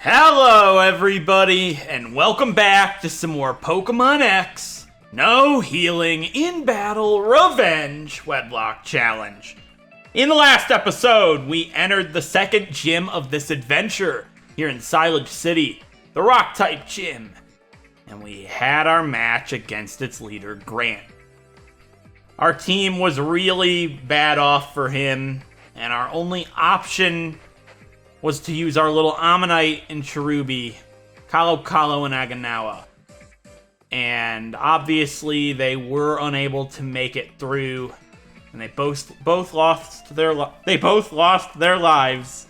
Hello everybody, and welcome back to some more Pokemon X No Healing in Battle Revenge Wedlocke Challenge. In the last episode, we entered the second gym of this adventure here in Silage City, the Rock-type gym, and we had our match against its leader, Grant. Our team was really bad off for him, and our only option was to use our little Ammonite and Cherubi, Kalo and Aganawa. And obviously they were unable to make it through, and they both lost their lives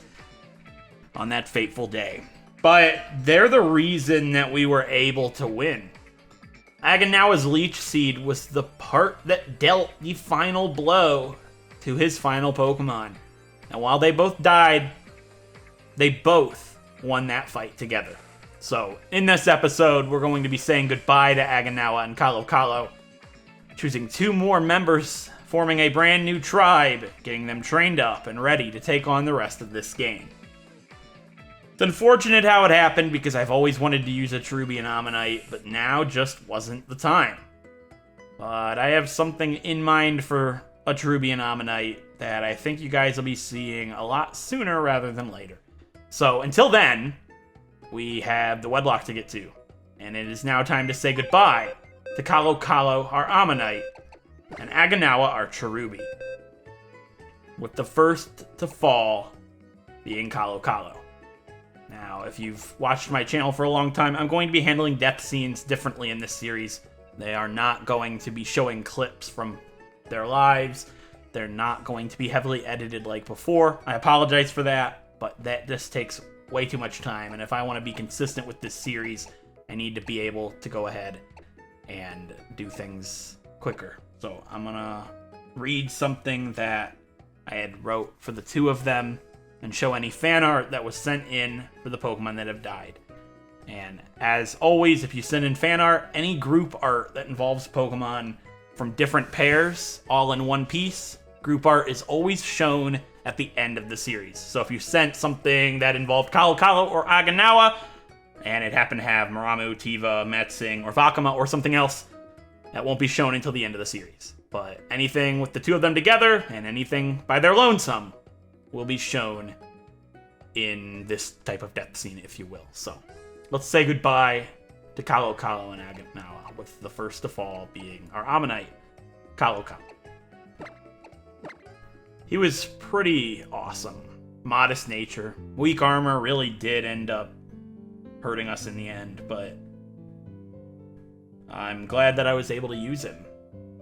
on that fateful day. But they're the reason that we were able to win. Aganawa's Leech Seed was the part that dealt the final blow to his final Pokemon. And while they both died, they both won that fight together. So, in this episode, we're going to be saying goodbye to Aganawa and Kalo, choosing 2 more members, forming a brand new tribe, getting them trained up and ready to take on the rest of this game. It's unfortunate how it happened because I've always wanted to use a Cherubi and Ammonite, but now just wasn't the time. But I have something in mind for a Cherubi and Ammonite that I think you guys will be seeing a lot sooner rather than later. So, until then, we have the Wedlocke to get to, and it is now time to say goodbye to Kalo, our Ammonite, and Aganawa, our Cherubi, with the first to fall being Kalo. Now, if you've watched my channel for a long time, I'm going to be handling death scenes differently in this series. They are not going to be showing clips from their lives. They're not going to be heavily edited like before. I apologize for that. But that just takes way too much time, and if I want to be consistent with this series, I need to be able to go ahead and do things quicker. So I'm gonna read something that I had wrote for the 2 of them and show any fan art that was sent in for the Pokemon that have died. And as always, if you send in fan art, any group art that involves Pokemon from different pairs, all in one piece, group art is always shown at the end of the series. So if you sent something that involved Kalo or Aganawa, and it happened to have Maramu, Tiva, Metsing, or Vakama, or something else, that won't be shown until the end of the series. But anything with the 2 of them together, and anything by their lonesome, will be shown in this type of death scene, if you will. So, let's say goodbye to Kalo and Aganawa, with the first to fall being our Ammonite, Kalo. He was pretty awesome. Modest nature. Weak armor really did end up hurting us in the end, but I'm glad that I was able to use him.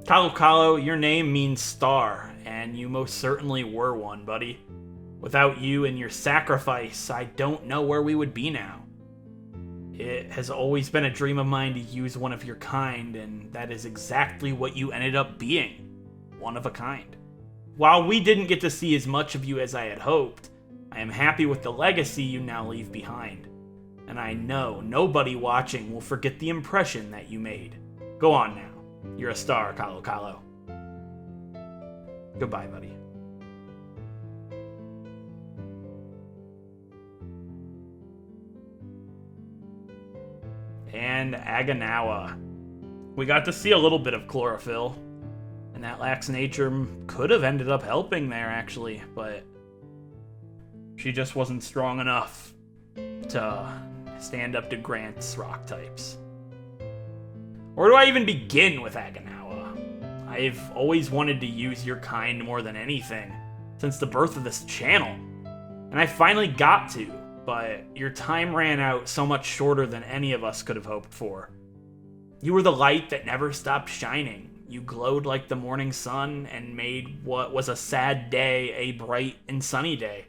Kalo, your name means star, and you most certainly were one, buddy. Without you and your sacrifice, I don't know where we would be now. It has always been a dream of mine to use one of your kind, and that is exactly what you ended up being. One of a kind. While we didn't get to see as much of you as I had hoped, I am happy with the legacy you now leave behind. And I know nobody watching will forget the impression that you made. Go on now. You're a star, Kalo. Goodbye, buddy. And Aganawa. We got to see a little bit of chlorophyll. And that lax nature could have ended up helping there, actually, but she just wasn't strong enough to stand up to Grant's rock types. Where do I even begin with Aganawa? I've always wanted to use your kind more than anything, since the birth of this channel. And I finally got to, but your time ran out so much shorter than any of us could have hoped for. You were the light that never stopped shining. You glowed like the morning sun and made what was a sad day a bright and sunny day.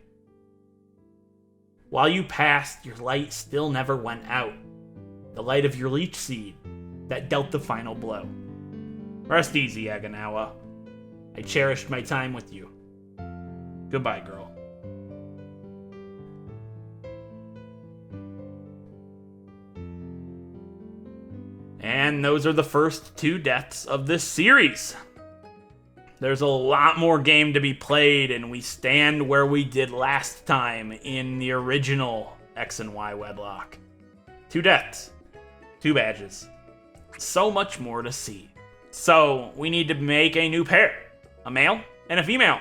While you passed, your light still never went out. The light of your Leech Seed that dealt the final blow. Rest easy, Aganawa. I cherished my time with you. Goodbye, girl. And those are the first 2 deaths of this series. There's a lot more game to be played, and we stand where we did last time in the original X and Y Wedlock. 2 deaths, 2 badges, so much more to see. So we need to make a new pair, a male and a female.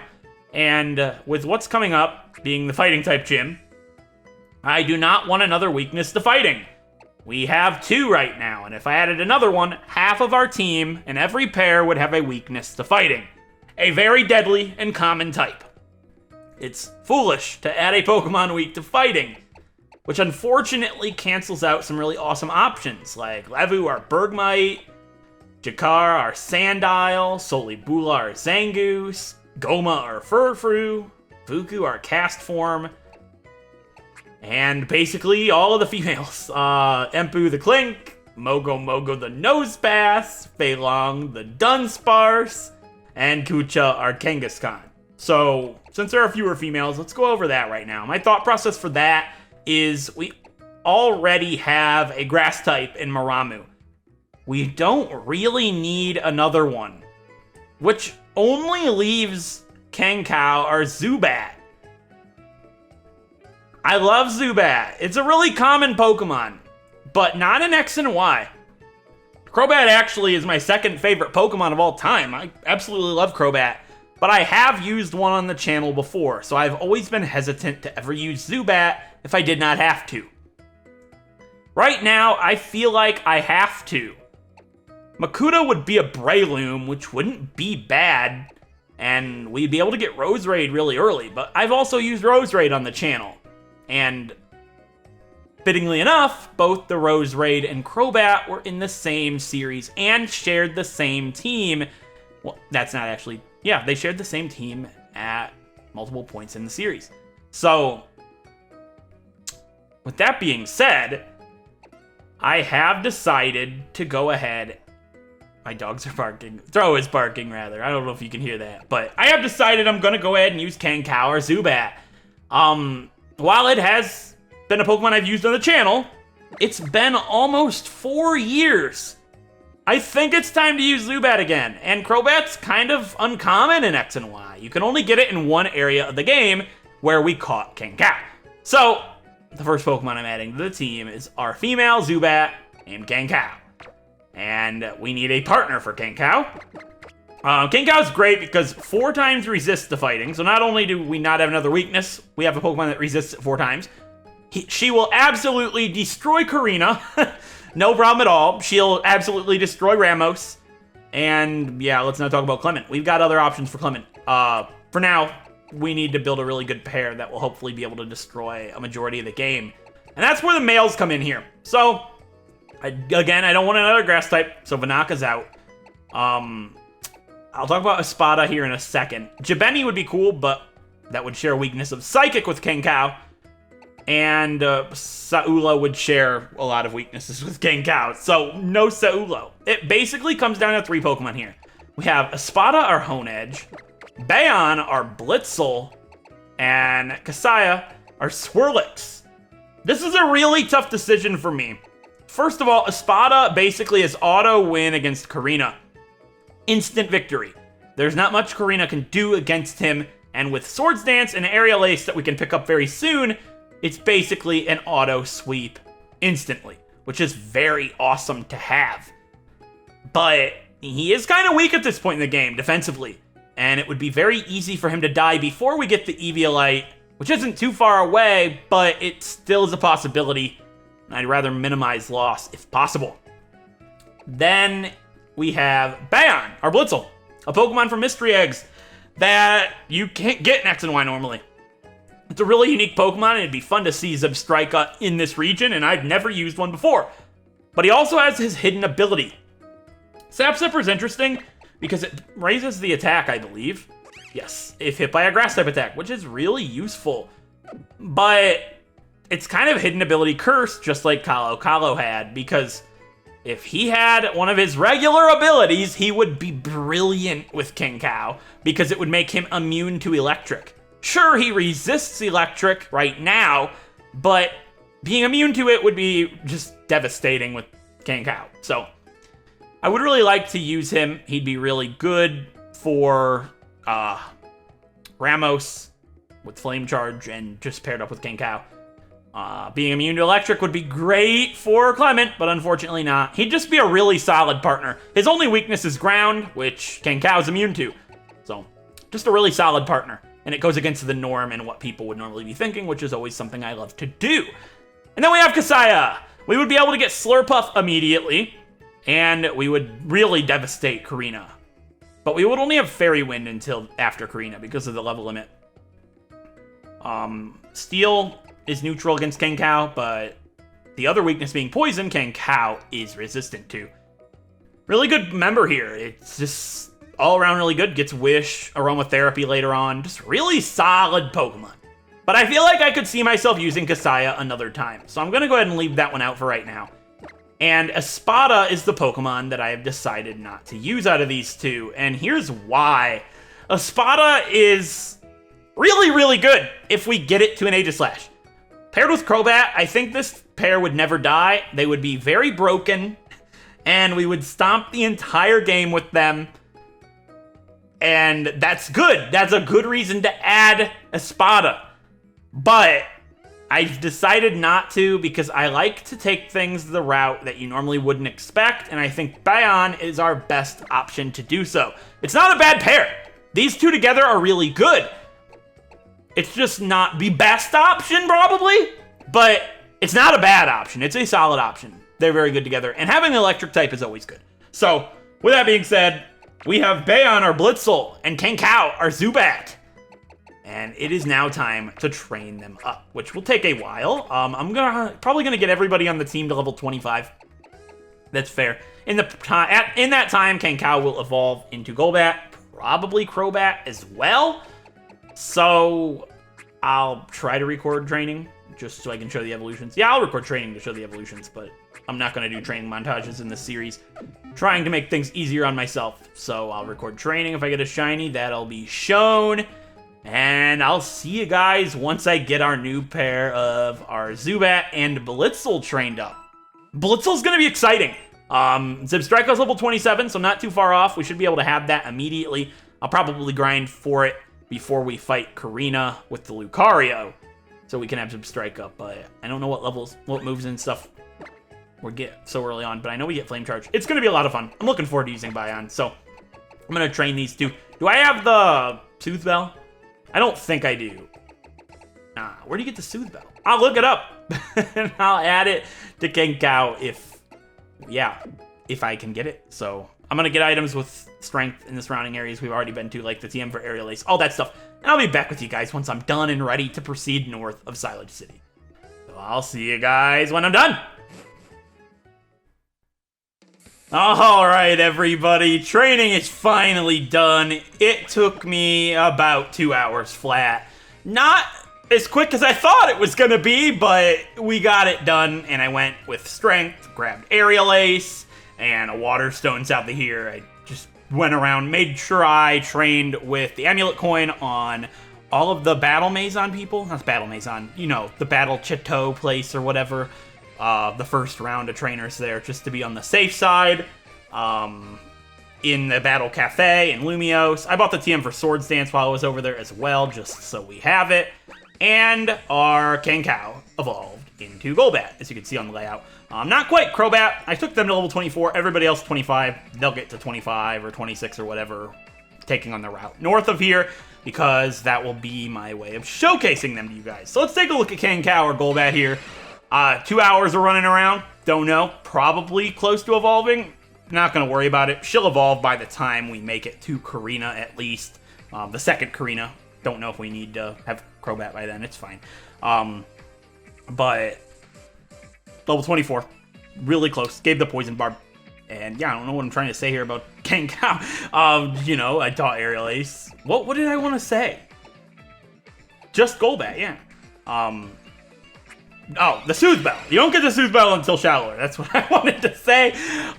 And with what's coming up, being the fighting type gym, I do not want another weakness to fighting. We have 2 right now, and if I added another one, half of our team and every pair would have a weakness to fighting. A very deadly and common type. It's foolish to add a Pokemon weak to fighting, which unfortunately cancels out some really awesome options, like Levu, our Bergmite, Jakar, our Sandile, Solibula, our Zangoose, Goma, our Furfru, Fuku, our Cast Form, and basically all of the females. Empu the Clink, Mogo the Nosepass, Feilong the Dunsparce, and Kucha our Kangaskhan. So, since there are fewer females, let's go over that right now. My thought process for that is we already have a grass type in Maramu. We don't really need another one, which only leaves Kankao or Zubat. I love Zubat. It's a really common Pokemon, but not in X and Y. Crobat actually is my second favorite Pokemon of all time. I absolutely love Crobat, but I have used one on the channel before, so I've always been hesitant to ever use Zubat if I did not have to. Right now, I feel like I have to. Makuta would be a Breloom, which wouldn't be bad, and we'd be able to get Roserade really early, but I've also used Roserade on the channel. And fittingly enough, both the Roserade and Crobat were in the same series and shared the same team. Well, that's not actually... Yeah, they shared the same team at multiple points in the series. So, with that being said, I have decided to go ahead... My dogs are barking. Throw is barking, rather. I don't know if you can hear that. But I have decided I'm going to go ahead and use Kankao or Zubat. While it has been a Pokemon I've used on the channel, it's been almost 4 years. I think it's time to use Zubat again, and Crobat's kind of uncommon in X and Y. You can only get it in one area of the game where we caught Kankao. So, the first Pokemon I'm adding to the team is our female Zubat named Kankao. And we need a partner for Kankao. Kankao's great because 4 times resists the fighting, so not only do we not have another weakness, we have a Pokemon that resists it 4 times. She will absolutely destroy Karina. No problem at all. She'll absolutely destroy Ramos. And yeah, let's not talk about Clement. We've got other options for Clement. For now, we need to build a really good pair that will hopefully be able to destroy a majority of the game. And that's where the males come in here. So, again, I don't want another grass type, so Vanaka's out. I'll talk about Espada here in a second. Jabeni would be cool, but that would share a weakness of Psychic with Kankao. And Saula would share a lot of weaknesses with Kankao, so no Saulo. It basically comes down to 3 Pokemon here. We have Espada, our Honedge, Bayon, our Blitzel, and Kasaya, our Swirlix. This is a really tough decision for me. First of all, Espada basically is auto win against Karina. Instant victory. There's not much Karina can do against him, and with Swords Dance and Aerial Ace that we can pick up very soon, it's basically an auto sweep instantly, which is very awesome to have. But he is kind of weak at this point in the game defensively, and it would be very easy for him to die before we get the Eviolite, which isn't too far away, but it still is a possibility. I'd rather minimize loss if possible. Then we have Bayon, our Blitzel, a Pokemon from Mystery Eggs that you can't get in X and Y normally. It's a really unique Pokemon, and it'd be fun to see Zebstrika in this region, and I've never used one before. But he also has his hidden ability. Sap Sipper's interesting because it raises the attack, I believe. Yes, if hit by a Grass-type attack, which is really useful. But it's kind of hidden ability cursed, just like Kalo had, because if he had one of his regular abilities, he would be brilliant with Kankao, because it would make him immune to electric. Sure, he resists electric right now, but being immune to it would be just devastating with Kankao. So, I would really like to use him. He'd be really good for Ramos with Flame Charge and just paired up with Kankao. Being immune to electric would be great for Clement, but unfortunately not. He'd just be a really solid partner. His only weakness is ground, which Kankao is immune to. So, just a really solid partner. And it goes against the norm and what people would normally be thinking, which is always something I love to do. And then we have Kasaya. We would be able to get Slurpuff immediately, and we would really devastate Karina. But we would only have Fairy Wind until after Karina because of the level limit. Steel is neutral against Kankao, but the other weakness being poison, Kankao is resistant to. Really good member here. It's just all around really good. Gets Wish, Aromatherapy later on. Just really solid Pokemon. But I feel like I could see myself using Kasaya another time. So I'm going to go ahead and leave that one out for right now. And Espada is the Pokemon that I have decided not to use out of these two. And here's why. Espada is really, really good if we get it to an Aegislash. Paired with Crobat, I think this pair would never die. They would be very broken, and we would stomp the entire game with them. And that's good. That's a good reason to add Espada. But I've decided not to because I like to take things the route that you normally wouldn't expect, and I think Bayon is our best option to do so. It's not a bad pair. These two together are really good. It's just not the best option, probably, but it's not a bad option. It's a solid option. They're very good together, and having the electric type is always good. So, with that being said, we have Bayon, our Blitzel, and Kankao, our Zubat. And it is now time to train them up, which will take a while. I'm probably gonna get everybody on the team to level 25. That's fair. In that time, Kankao will evolve into Golbat, probably Crobat as well. So I'll try to record training just so I can show the evolutions. Yeah, I'll record training to show the evolutions, but I'm not going to do training montages in this series. Trying to make things easier on myself. So I'll record training. If I get a shiny, that'll be shown. And I'll see you guys once I get our new pair of our Zubat and Blitzel trained up. Blitzel's going to be exciting. Zebstrika's level 27, so not too far off. We should be able to have that immediately. I'll probably grind for it before we fight Karina with the Lucario, so we can have Zebstrika, but I don't know what moves and stuff we get so early on, but I know we get Flame Charge. It's going to be a lot of fun. I'm looking forward to using Bayon, so I'm going to train these two. Do I have the Soothe Bell? I don't think I do. Where do you get the Soothe Bell? I'll look it up, and I'll add it to Kankao if I can get it, so I'm going to get items with strength in the surrounding areas we've already been to, like the TM for Aerial Ace, all that stuff. And I'll be back with you guys once I'm done and ready to proceed north of Silage City. So I'll see you guys when I'm done. All right, everybody. Training is finally done. It took me about 2 hours flat. Not as quick as I thought it was going to be, but we got it done. And I went with strength, grabbed Aerial Ace, and a Water Stone south of here. I just went around, made sure I trained with the Amulet Coin on all of the Battle Maison people. Not Battle Maison, you know, the Battle Chateau place or whatever. The first round of trainers there, just to be on the safe side. In the Battle Cafe in Lumiose. I bought the TM for Swords Dance while I was over there as well, just so we have it. And our Kankao evolved into Golbat, as you can see on the layout. Not quite Crobat. I took them to level 24. Everybody else 25. They'll get to 25 or 26 or whatever, taking on the route north of here, because that will be my way of showcasing them to you guys. So let's take a look at Kankao or Golbat here. 2 hours of running around. Don't know. Probably close to evolving. Not going to worry about it. She'll evolve by the time we make it to Karina, at least. The second Karina. Don't know if we need to have Crobat by then. It's fine. But level 24. Really close. Gave the Poison Barb. And yeah, I don't know what I'm trying to say here about Kankao. You know, I taught Aerial Ace. What did I want to say? Just Golbat, yeah. Oh, the Soothe Bell. You don't get the Soothe Bell until Shallower. That's what I wanted to say.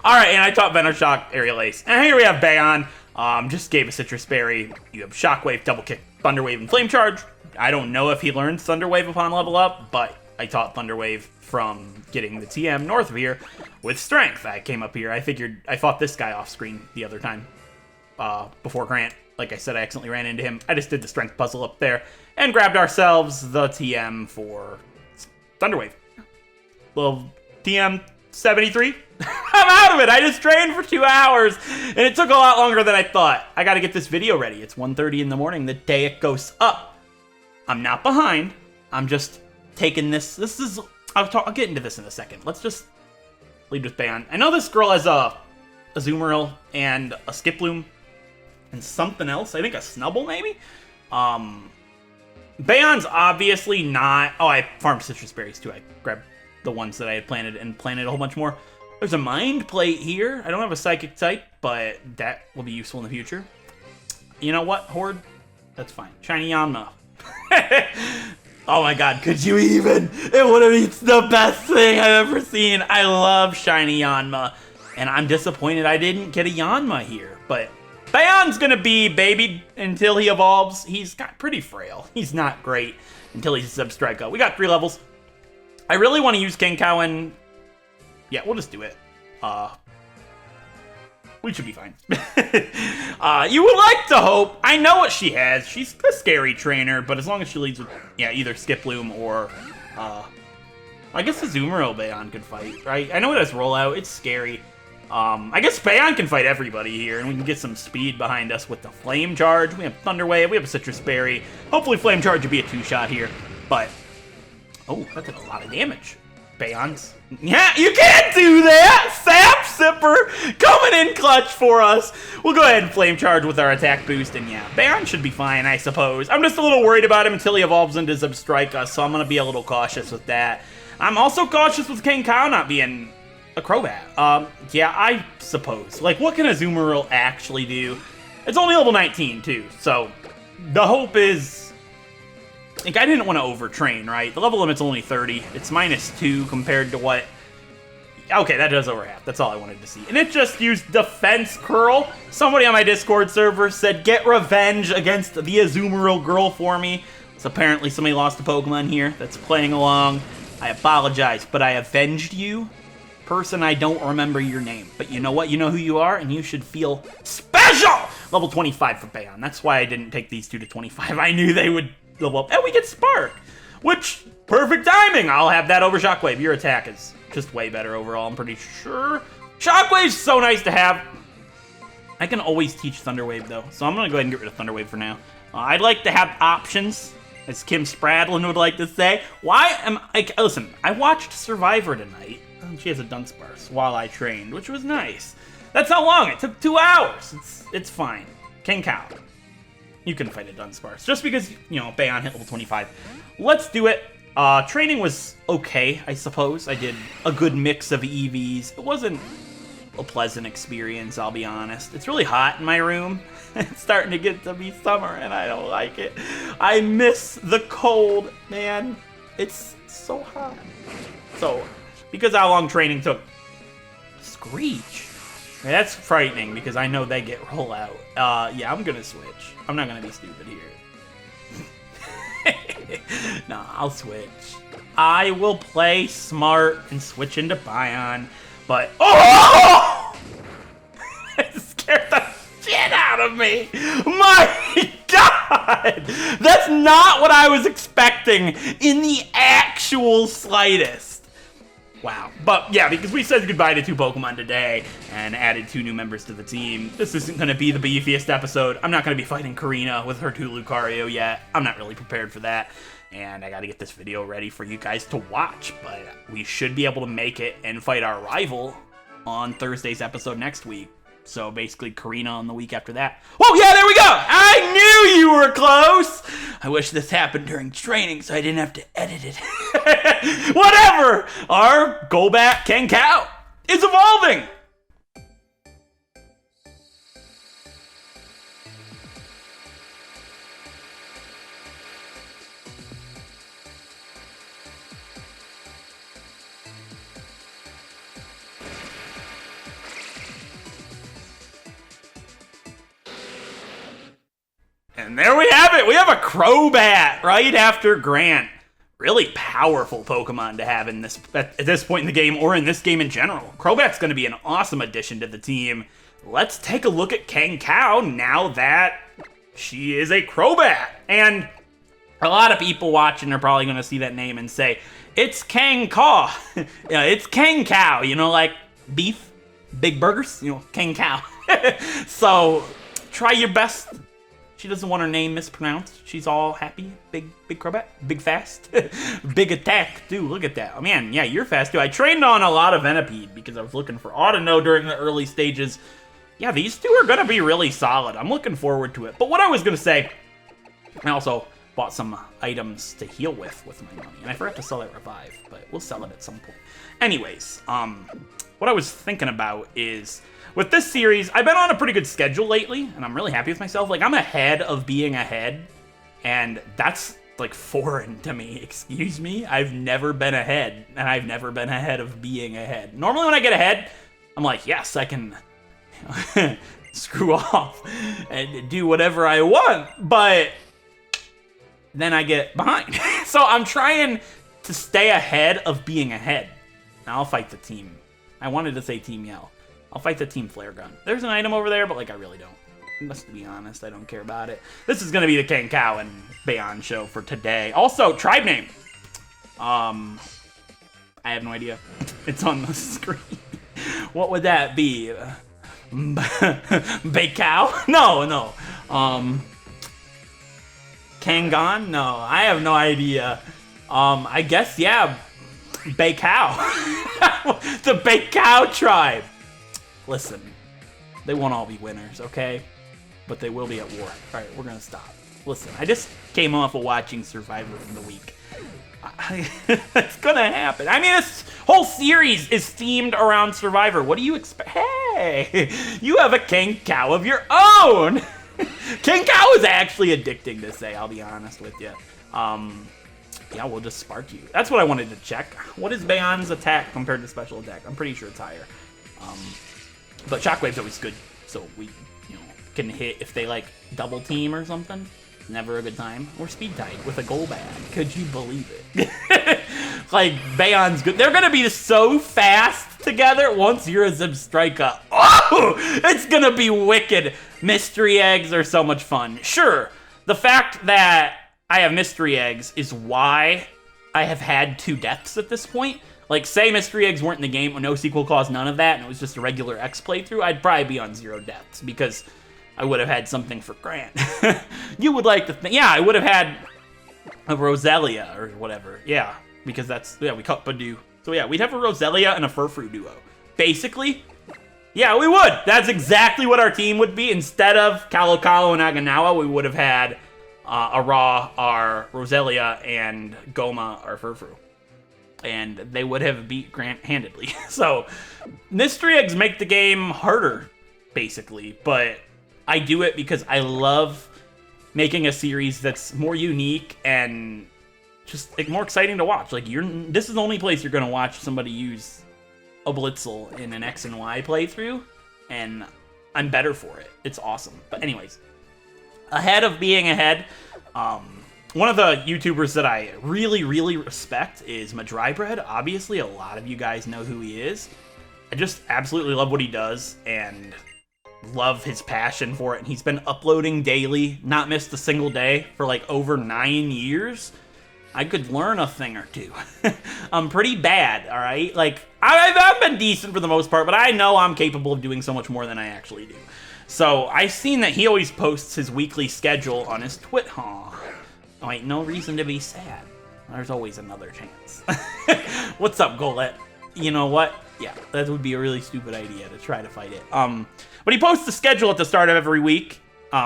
All right, and I taught Venoshock, Aerial Ace. And here we have Bayon. Just gave a Citrus Berry. You have Shockwave, Double Kick, Thunder Wave, and Flame Charge. I don't know if he learns Thunder Wave upon level up, but I taught Thunder Wave from getting the TM north of here with Strength. I came up here. I fought this guy off screen the other time before Grant. Like I said, I accidentally ran into him. I just did the Strength puzzle up there and grabbed ourselves the TM for Thunderwave. Little TM73. I'm out of it. I just trained for 2 hours, and it took a lot longer than I thought. I got to get this video ready. It's 1:30 in the morning the day it goes up. I'm not behind. I'm just taking this. I'll get into this in a second. Let's just lead with Bayon. I know this girl has a Azumarill and a Skiploom and something else. I think a Snubble, maybe? Bayon's obviously not... Oh, I farmed citrus berries, too. I grabbed the ones that I had planted and planted a whole bunch more. There's a Mind Plate here. I don't have a Psychic type, but that will be useful in the future. You know what, Horde? That's fine. Shiny Yanma. Oh my god, could you even? It would have been the best thing I've ever seen. I love Shiny Yanma, and I'm disappointed I didn't get a Yanma here, but Bayon's gonna be babied until he evolves. He's got pretty frail. He's not great until he's a Substrike. We got 3 levels. I really want to use King Cow and... Yeah, we'll just do it. We should be fine. You would like to hope. I know what she has. She's a scary trainer, but as long as she leads with, yeah, either Skiploom or, I guess Azumarill Bayon could fight, right? I know it has rollout. It's scary. I guess Bayon can fight everybody here, and we can get some speed behind us with the Flame Charge. We have Thunder Wave. We have a Citrus Berry. Hopefully Flame Charge would be a 2-shot here, but... Oh, that did a lot of damage. Bayon's... Yeah, you can't do that! Sap Sipper coming in clutch for us. We'll go ahead and Flame Charge with our attack boost, and yeah, Bayon should be fine, I suppose. I'm just a little worried about him until he evolves into Substrike, so I'm going to be a little cautious with that. I'm also cautious with King Cow not being a Crobat. Yeah, I suppose. Like, what can Azumarill actually do? It's only level 19, too, so the hope is... Like, I didn't want to overtrain, right? The level limit's only 30. It's -2 compared to what... Okay, that does over half. That's all I wanted to see. And it just used Defense Curl. Somebody on my Discord server said, get revenge against the Azumarill girl for me. So apparently somebody lost a Pokemon here that's playing along. I apologize, but I avenged you. Person, I don't remember your name. But you know what? You know who you are, and you should feel special! Level 25 for Bayon. That's why I didn't take these two to 25. I knew they would... level up, and we get Spark, which, perfect timing. I'll have that over Shockwave. Your attack is just way better overall, I'm pretty sure. Shockwave's so nice to have. I can always teach Thunder Wave, though, so I'm going to go ahead and get rid of Thunder Wave for now. I'd like to have options, as Kim Spradlin would like to say. Why am I... Listen, I watched Survivor tonight. She has a Dunsparce while I trained, which was nice. That's how long. It took 2 hours. It's fine. King Cow. You can fight a Dunsparce. Just because, you know, Bayon hit level 25. Let's do it. Training was okay, I suppose. I did a good mix of EVs. It wasn't a pleasant experience, I'll be honest. It's really hot in my room. It's starting to get to be summer, and I don't like it. I miss the cold, man. It's so hot. So, because how long training took. Screech. That's frightening, because I know they get rollout. Yeah, I'm gonna switch. I'm not gonna be stupid here. Nah, I'll switch. I will play smart and switch into Bayon, but... Oh! It scared the shit out of me! My god! That's not what I was expecting in the actual slightest. Wow. But yeah, because we said goodbye to 2 Pokemon today and added 2 new members to the team. This isn't going to be the beefiest episode. I'm not going to be fighting Karina with her 2 Lucario yet. I'm not really prepared for that. And I got to get this video ready for you guys to watch. But we should be able to make it and fight our rival on Thursday's episode next week. So basically Karina on the week after that. Oh yeah, there we go! I knew you were close! I wish this happened during training so I didn't have to edit it. Whatever! Our Golbat King Cow is evolving! And there we have it. We have a Crobat right after Grant. Really powerful Pokemon to have in at this point in the game, or in this game in general. Crobat's going to be an awesome addition to the team. Let's take a look at King Cow now that she is a Crobat. And a lot of people watching are probably going to see that name and say, It's Kang Kaw. Yeah, it's Kang Cow, you know, like beef, big burgers, you know, Kang Cow. So try your best. She doesn't want her name mispronounced. She's all happy. Big Crobat. Big fast. Big attack, too. Look at that. Oh, man. Yeah, you're fast, too. I trained on a lot of Venipede because I was looking for Audino during the early stages. Yeah, these two are going to be really solid. I'm looking forward to it. But what I was going to say, I also bought some items to heal with my money. And I forgot to sell that Revive, but we'll sell it at some point. Anyways, what I was thinking about is, with this series, I've been on a pretty good schedule lately, and I'm really happy with myself. Like, I'm ahead of being ahead, and that's, like, foreign to me. Excuse me? I've never been ahead, and I've never been ahead of being ahead. Normally, when I get ahead, I'm like, yes, I can screw off and do whatever I want, but then I get behind. So I'm trying to stay ahead of being ahead. Now, I'll fight the team. I wanted to say Team Yell. I'll fight the Team Flare Gun. There's an item over there, but, like, I really don't. Let's be honest, I don't care about it. This is going to be the Kang Cow and Bayon show for today. Also, tribe name. I have no idea. It's on the screen. What would that be? Baykao? No. Kangon? No, I have no idea. I guess, yeah, Baykao. The Baykao tribe. Listen, they won't all be winners, okay? But they will be at war. All right, we're gonna stop. Listen, I just came off of watching Survivor in the week. It's gonna happen. I mean, this whole series is themed around Survivor. What do you expect? Hey, you have a King Cow of your own. King Cow is actually addicting to say, I'll be honest with you. Yeah, we'll just spark you. That's what I wanted to check. What is Bayon's attack compared to special attack? I'm pretty sure it's higher. But Shockwave's always good, so we, can hit if they, like, double team or something. Never a good time. Or Speed Tide with a goal bag. Could you believe it? Like, Bayon's good. They're gonna be so fast together once Eurozib strike up. Oh! It's gonna be wicked. Mystery eggs are so much fun. Sure, the fact that I have mystery eggs is why I have had 2 deaths at this point. Like, say mystery eggs weren't in the game, no sequel clause, none of that, and it was just a regular X playthrough, I'd probably be on 0 deaths, because I would have had something for Grant. You would like to think, yeah, I would have had a Roselia or whatever, yeah, because that's, yeah, we cut Badoo. So yeah, we'd have a Roselia and a Furfrou duo. Basically, yeah, we would. That's exactly what our team would be. Instead of Kalokalo and Aganawa, we would have had Ara, our Roselia, and Goma, our Furfrou. And they would have beat Grant handedly. So, mystery eggs make the game harder, basically. But I do it because I love making a series that's more unique and just like more exciting to watch. Like, this is the only place you're gonna watch somebody use a Blitzel in an X and Y playthrough, and I'm better for it. It's awesome. But anyways, ahead of being ahead, one of the YouTubers that I really, really respect is Madrybread. Obviously, a lot of you guys know who he is. I just absolutely love what he does and love his passion for it. And he's been uploading daily, not missed a single day for like over 9 years. I could learn a thing or two. I'm pretty bad, all right? Like, I've been decent for the most part, but I know I'm capable of doing so much more than I actually do. So I've seen that he always posts his weekly schedule on his Twit. Oh, wait, no reason to be sad. There's always another chance. What's up, Golette? You know what? Yeah, that would be a really stupid idea to try to fight it. But he posts the schedule at the start of every week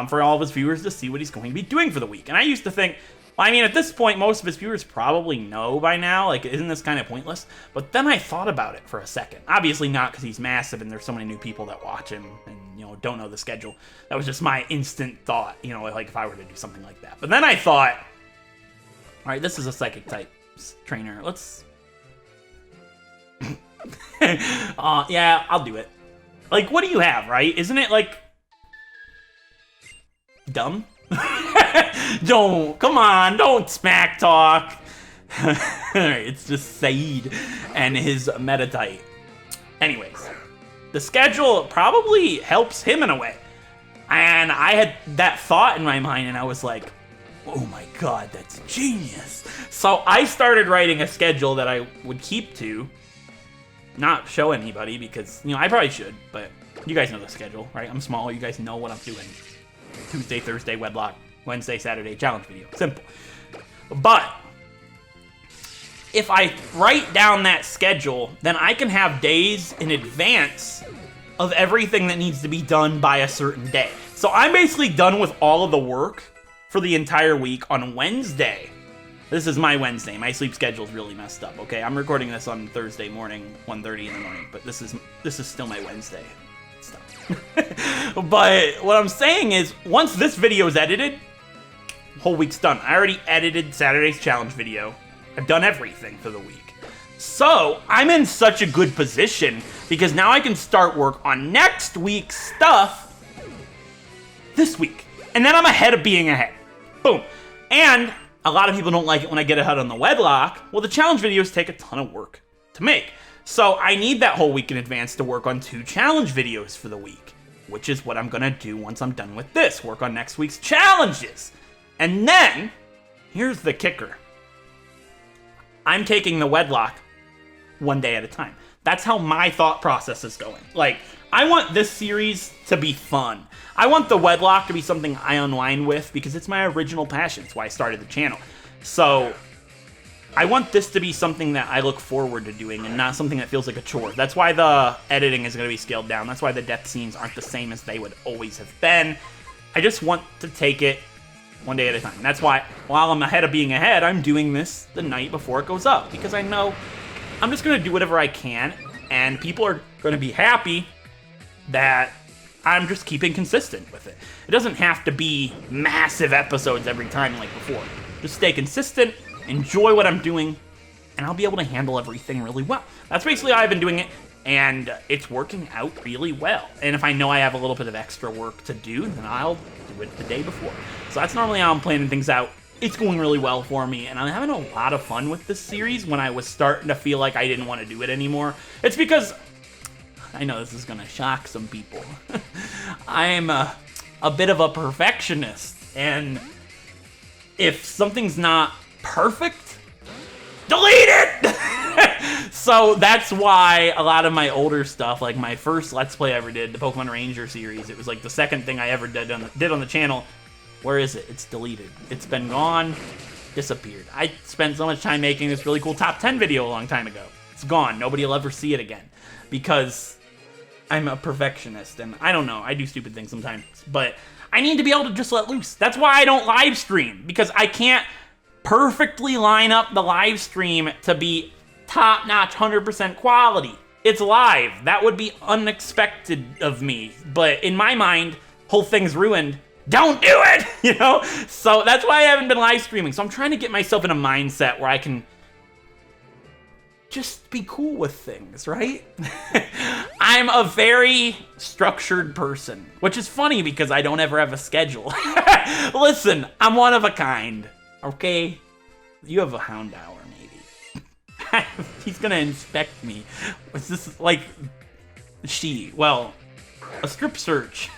for all of his viewers to see what he's going to be doing for the week. And I used to think, well, I mean, at this point, most of his viewers probably know by now. Like, isn't this kind of pointless? But then I thought about it for a second. Obviously not, because he's massive and there's so many new people that watch him and, don't know the schedule. That was just my instant thought, like if I were to do something like that. But then I thought, all right, this is a psychic type trainer. Let's... yeah, I'll do it. Like, what do you have, right? Isn't it, like... dumb? Come on, don't smack talk. It's just Saeed and his Metatite. Anyways, the schedule probably helps him in a way. And I had that thought in my mind, and I was like, Oh my god, that's genius. So I started writing a schedule that I would keep to. Not show anybody because, you know, I probably should, but you guys know the schedule, right? I'm small, you guys know what I'm doing. Tuesday, Thursday, Wedlock, Wednesday, Saturday, challenge video. Simple. But if I write down that schedule, then I can have days in advance of everything that needs to be done by a certain day. So I'm basically done with all of the work for the entire week on Wednesday. This is my Wednesday. My sleep schedule's really messed up, okay? I'm recording this on Thursday morning, 1:30 in the morning, but this is still my Wednesday stuff. But what I'm saying is, once this video is edited, whole week's done. I already edited Saturday's challenge video. I've done everything for the week. So, I'm in such a good position because now I can start work on next week's stuff this week. And then I'm ahead of being ahead. Boom. And a lot of people don't like it when I get ahead on the Wedlock. Well, the challenge videos take a ton of work to make. So I need that whole week in advance to work on 2 challenge videos for the week, which is what I'm gonna do once I'm done with this, work on next week's challenges. And then, here's the kicker. I'm taking the Wedlock one day at a time. That's how my thought process is going. Like, I want this series to be fun. I want the Wedlock to be something I unwind with because it's my original passion. It's why I started the channel. So, I want this to be something that I look forward to doing and not something that feels like a chore. That's why the editing is going to be scaled down. That's why the death scenes aren't the same as they would always have been. I just want to take it one day at a time. That's why, while I'm ahead of being ahead, I'm doing this the night before it goes up. Because I know I'm just going to do whatever I can, and people are going to be happy that I'm just keeping consistent with it. It doesn't have to be massive episodes every time like before. Just stay consistent, enjoy what I'm doing, and I'll be able to handle everything really well. That's basically how I've been doing it, and it's working out really well. And if I know I have a little bit of extra work to do, then I'll do it the day before. So that's normally how I'm planning things out. It's going really well for me, and I'm having a lot of fun with this series when I was starting to feel like I didn't want to do it anymore. It's because, I know this is going to shock some people, I'm a bit of a perfectionist, and if something's not perfect, delete it! So that's why a lot of my older stuff, like my first Let's Play I ever did, the Pokemon Ranger series, it was like the second thing I ever did on the channel. Where is it? It's deleted. It's been gone, disappeared. I spent so much time making this really cool top 10 video a long time ago. It's gone. Nobody will ever see it again because I'm a perfectionist, and I don't know. I do stupid things sometimes, but I need to be able to just let loose. That's why I don't live stream, because I can't perfectly line up the live stream to be top-notch 100% quality. It's live. That would be unexpected of me, but in my mind, whole thing's ruined. Don't do it, you know? So that's why I haven't been live streaming. So I'm trying to get myself in a mindset where I can just be cool with things, right? I'm a very structured person, which is funny because I don't ever have a schedule. Listen, I'm one of a kind, okay? You have a hound hour, maybe. He's gonna inspect me. Is this like well, a strip search?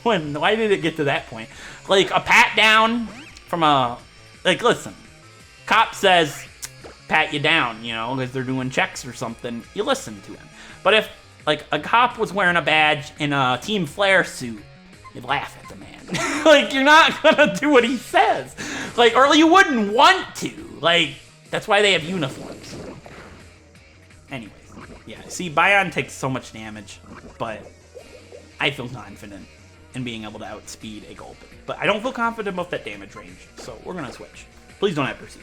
Why did it get to that point? Like a pat down from listen, cop says pat you down, you know, because they're doing checks or something, you listen to him. But if like a cop was wearing a badge in a Team Flare suit, you'd laugh at the man. Like, you're not gonna do what he says. Like, or you wouldn't want to. Like, that's why they have uniforms. Anyways, yeah, see, Bion takes so much damage, but I feel confident in being able to outspeed a Gulpin. But I don't feel confident about that damage range, so we're gonna switch. Please don't have Percy.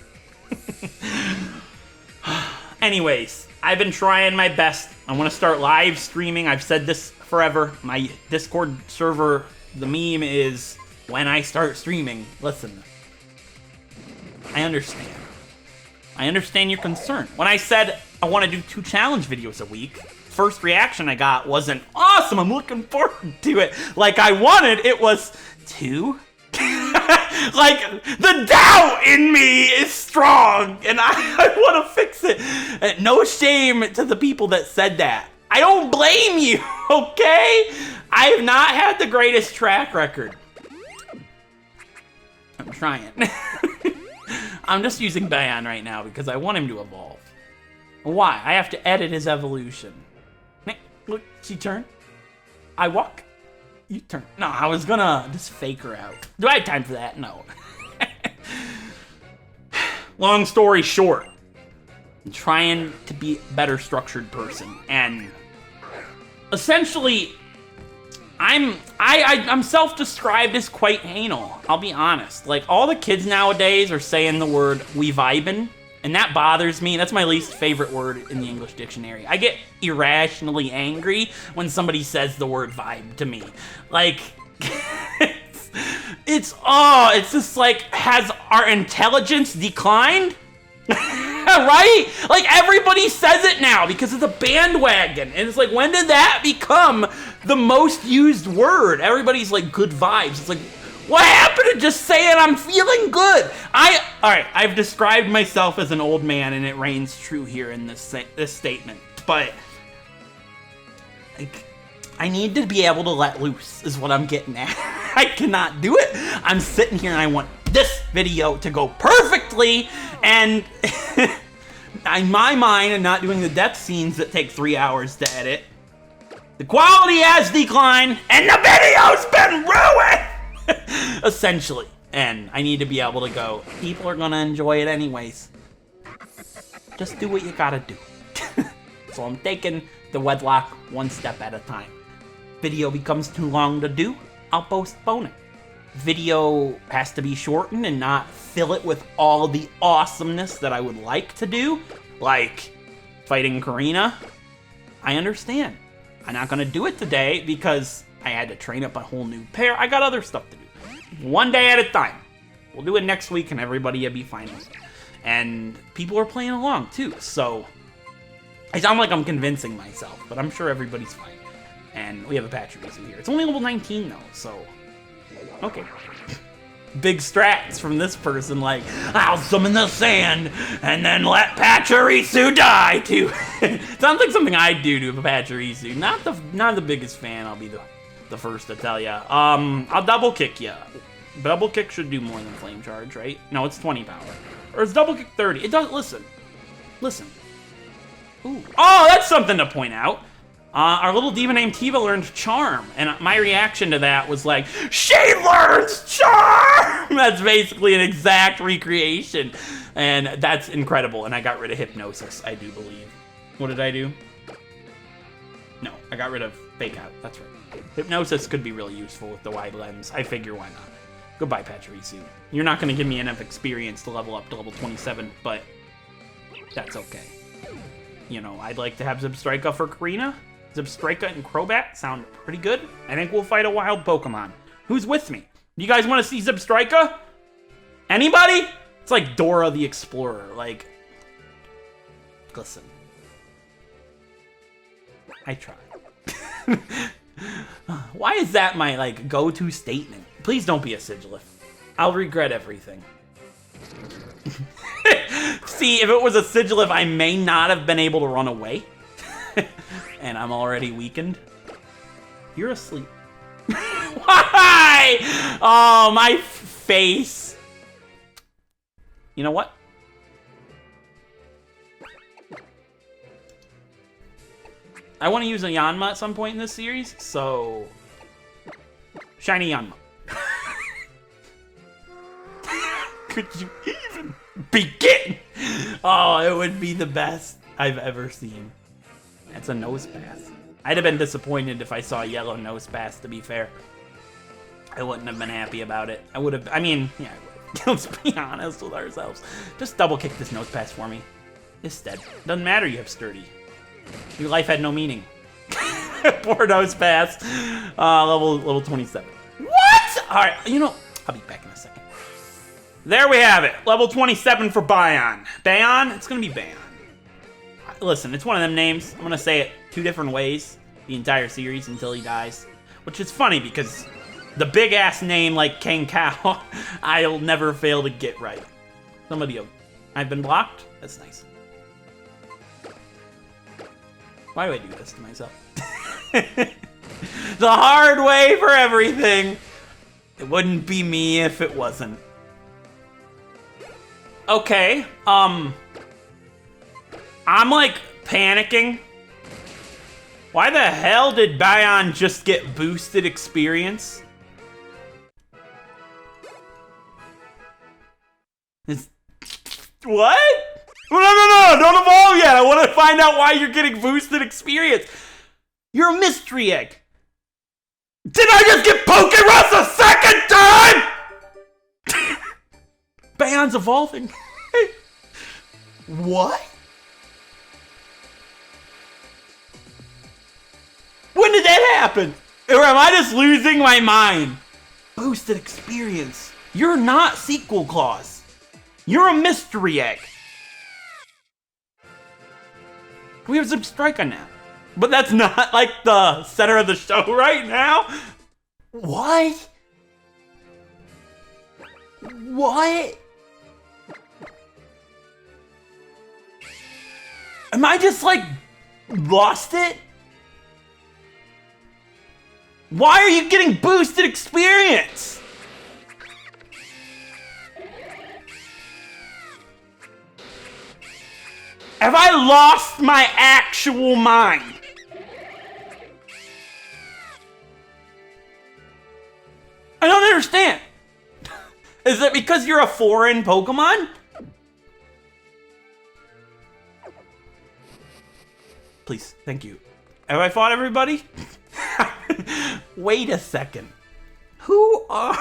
Anyways, I've been trying my best. I want to start live streaming. I've said this forever. My Discord server, the meme is when I start streaming. Listen, I understand. I understand your concern. When I said I want to do 2 challenge videos a week, first reaction I got wasn't awesome, I'm looking forward to it like I wanted. It was 2. Like, the doubt in me is strong, and I want to fix it. No shame to the people that said that. I don't blame you, okay? I have not had the greatest track record. I'm trying. I'm just using Bayon right now because I want him to evolve. Why? I have to edit his evolution. Look, she turn. I walk. You turn. No, I was gonna just fake her out. Do I have time for that? No. Long story short, I'm trying to be a better structured person, and essentially, I'm self-described as quite anal. I'll be honest. Like, all the kids nowadays are saying the word "we vibin'," and that bothers me. That's my least favorite word in the English dictionary. I get irrationally angry when somebody says the word vibe to me. Like, it's just like, has our intelligence declined? Right? Like, everybody says it now because it's a bandwagon. And it's like, when did that become the most used word? Everybody's like, good vibes. It's like, what happened to just saying I'm feeling good? Alright, I've described myself as an old man, and it reigns true here in this statement. But, like, I need to be able to let loose, is what I'm getting at. I cannot do it. I'm sitting here and I want this video to go perfectly, and in my mind, and not doing the death scenes that take 3 hours to edit, the quality has declined, and the video's been ruined! Essentially. And I need to be able to go, people are gonna enjoy it anyways. Just do what you gotta do. So I'm taking the Wedlocke one step at a time. Video becomes too long to do, I'll postpone it. Video has to be shortened and not fill it with all the awesomeness that I would like to do, like fighting Karina. I understand. I'm not gonna do it today because I had to train up a whole new pair. I got other stuff to do. One day at a time. We'll do it next week and everybody will be fine with it. And people are playing along too, so I sound like I'm convincing myself, but I'm sure everybody's fine. And we have a Pachirisu here. It's only level 19 though, so okay. Big strats from this person, like, I'll summon the sand and then let Pachirisu die too. Sounds like something I'd do to a Pachirisu. Not the biggest fan, I'll be the first to tell ya. I'll double kick ya. Double kick should do more than flame charge, right? No, it's 20 power. Or it's double kick 30. It does, listen. Ooh. Oh, that's something to point out. Our little diva named Tiva learned Charm, and my reaction to that was like, she learns Charm! That's basically an exact recreation, and that's incredible, and I got rid of Hypnosis, I do believe. What did I do? No, I got rid of Fake Out, that's right. Hypnosis could be really useful with the wide lens. I figure why not. Goodbye, Pachirisu. You're not going to give me enough experience to level up to level 27, but that's okay. You know, I'd like to have Zebstrika for Karina. Zebstrika and Crobat sound pretty good. I think we'll fight a wild Pokemon. Who's with me? You guys want to see Zebstrika? Anybody? It's like Dora the Explorer. Like, listen. I try. Why is that my, like, go-to statement? Please don't be a Sigilyph. I'll regret everything. See, if it was a Sigilyph, I may not have been able to run away. And I'm already weakened. You're asleep. Why? Oh, my face. You know what? I want to use a Yanma at some point in this series, so... Shiny Yanma. Could you even begin? Oh, it would be the best I've ever seen. That's a nose pass. I'd have been disappointed if I saw a yellow nose pass, to be fair. I wouldn't have been happy about it. I would have, I mean, yeah, I would have. Let's be honest with ourselves. Just double kick this nose pass for me. It's dead. Doesn't matter you have sturdy. Your life had no meaning. Poor nose pass. Level 27. What? Alright, you know, I'll be back in a second. There we have it. Level 27 for Bayon. Bayon? It's gonna be Bayon. Listen, it's one of them names. I'm gonna say it 2 different ways the entire series until he dies. Which is funny because the big-ass name like King Cow, I'll never fail to get right. Somebody, I've been blocked? That's nice. Why do I do this to myself? The hard way for everything. It wouldn't be me if it wasn't. Okay, I'm like panicking. Why the hell did Bayon just get boosted experience? What? No, don't evolve yet. I want to find out why you're getting boosted experience. You're a mystery egg. Did I just get Pokerus a second time? Bayon's evolving. What? When did that happen? Or am I just losing my mind? Boosted experience. You're not sequel clause. You're a mystery egg. We have some strike on that. But that's not like the center of the show right now. What? What? Am I just like lost it? Why are you getting boosted experience? Have I lost my actual mind? I don't understand. Is it because you're a foreign Pokemon? Please, thank you. Have I fought everybody? Wait a second. Who are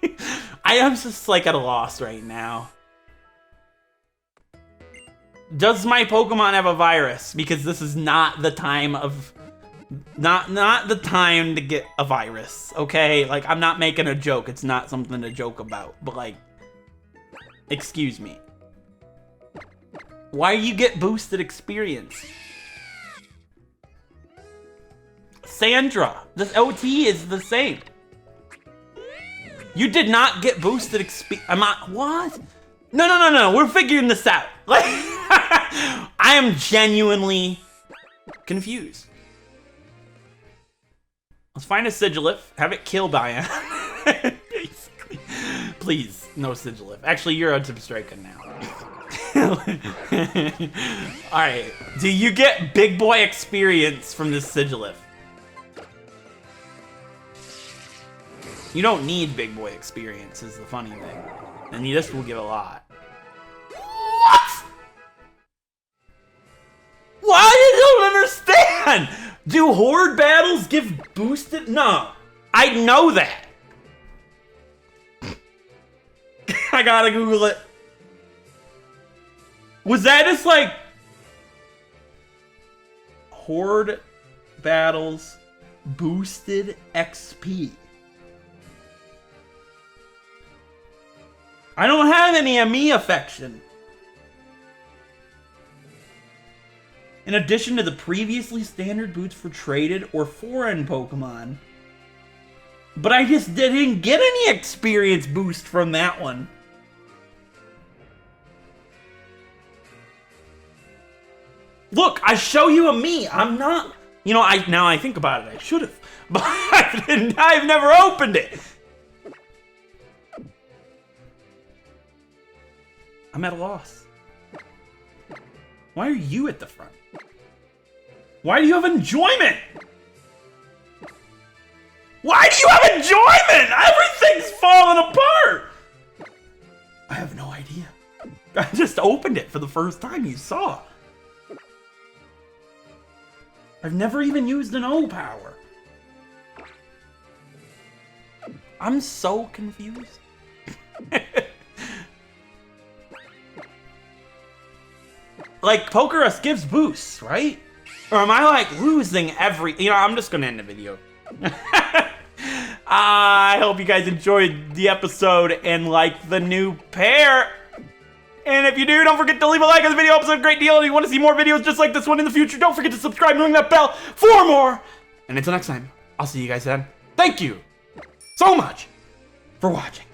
you? I am just like at a loss right now. Does my Pokemon have a virus? Because this is not the time of... Not the time to get a virus, okay? Like, I'm not making a joke. It's not something to joke about. But, like, excuse me. Why do you get boosted experience? Sandra, the OT is the same. You did not get boosted experience. I'm not... What? No. We're figuring this out. Like, I am genuinely confused. Let's find a Sigilyph, have it kill Bayon. Basically. Please, no Sigilyph. Actually, you're on Striker now. Alright, do you get big boy experience from this Sigilyph? You don't need big boy experience, is the funny thing. And this will give a lot. What? Why? I don't understand! Do horde battles give boosted? No. I know that. I gotta Google it. Was that just like... Horde battles boosted XP? I don't have any Ami affection. In addition to the previously standard boots for traded or foreign Pokemon. But I just didn't get any experience boost from that one. Look, I show you a me. I'm not... You know, now I think about it, I should have. But I've never opened it. I'm at a loss. Why are you at the front? Why do you have enjoyment? Why do you have enjoyment? Everything's falling apart. I have no idea. I just opened it for the first time, you saw. I've never even used an O power. I'm so confused. Like, Pokerus gives boosts, right? Or am I, like, losing every... You know, I'm just gonna end the video. I hope you guys enjoyed the episode and like the new pair. And if you do, don't forget to leave a like on the video. It's a great deal. And if you want to see more videos just like this one in the future, don't forget to subscribe and ring that bell for more. And until next time, I'll see you guys then. Thank you so much for watching.